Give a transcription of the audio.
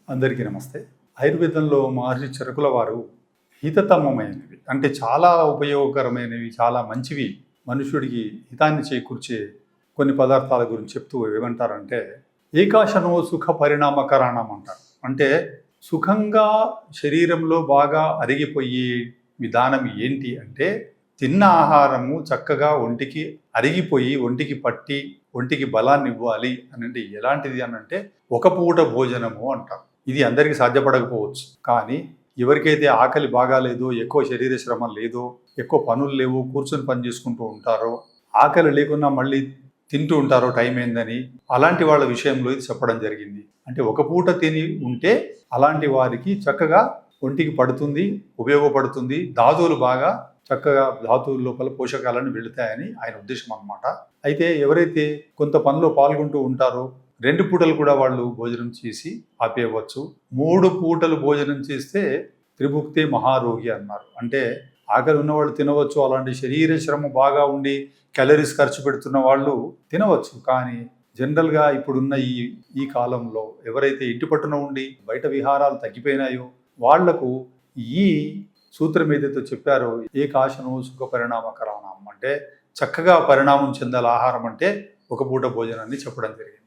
అందరికీ నమస్తే. ఆయుర్వేదంలో మహర్షి చరకుల వారు హితతమమైనవి అంటే చాలా ఉపయోగకరమైనవి, చాలా మంచివి, మనుషుడికి హితాన్ని చేకూర్చే కొన్ని పదార్థాల గురించి చెప్తూ ఏమంటారంటే ఏకాశనో సుఖ పరిణామకరణం అంటారు. అంటే సుఖంగా శరీరంలో బాగా అరిగిపోయే విధానం ఏంటి అంటే తిన్న ఆహారము చక్కగా ఒంటికి అరిగిపోయి ఒంటికి పట్టి ఒంటికి బలాన్ని ఇవ్వాలి అని అంటే ఎలాంటిది అని అంటే ఒక పూట భోజనము అంటారు. ఇది అందరికీ సాధ్యపడకపోవచ్చు, కానీ ఎవరికైతే ఆకలి బాగా లేదో, ఎక్కువ శరీర శ్రమ లేదో, ఎక్కువ పనులు లేవు, కూర్చొని పని చేసుకుంటూ ఉంటారో, ఆకలి లేకున్నా మళ్ళీ తింటూ ఉంటారో టైం ఏందని, అలాంటి వాళ్ళ విషయంలో ఇది చెప్పడం జరిగింది. అంటే ఒక పూట తిని ఉంటే అలాంటి వారికి చక్కగా ఒంటికి పడుతుంది, ఉపయోగపడుతుంది, ధాతువులు బాగా చక్కగా ధాతువుల లోపల పోషకాలను వెళుతాయని ఆయన ఉద్దేశం అన్నమాట. అయితే ఎవరైతే కొంత పనిలో పాల్గొంటూ ఉంటారో 2 పూటలు కూడా వాళ్ళు భోజనం చేసి ఆపేయవచ్చు. 3 పూటలు భోజనం చేస్తే త్రిభుక్తే మహారోగి అన్నారు. అంటే ఆకలి ఉన్నవాళ్ళు తినవచ్చు, అలాంటి శరీర శ్రమ బాగా ఉండి క్యాలరీస్ ఖర్చు పెడుతున్న వాళ్ళు తినవచ్చు. కానీ జనరల్గా ఇప్పుడున్న ఈ కాలంలో ఎవరైతే ఇంటి పట్టున ఉండి బయట విహారాలు తగ్గిపోయినాయో వాళ్లకు ఈ సూత్రం ఏదైతే చెప్పారో ఏకాశనో సుఖ పరిణామకరణం అంటే చక్కగా పరిణామం చెందాలి ఆహారం అంటే ఒక పూట భోజనాన్ని చెప్పడం జరిగింది.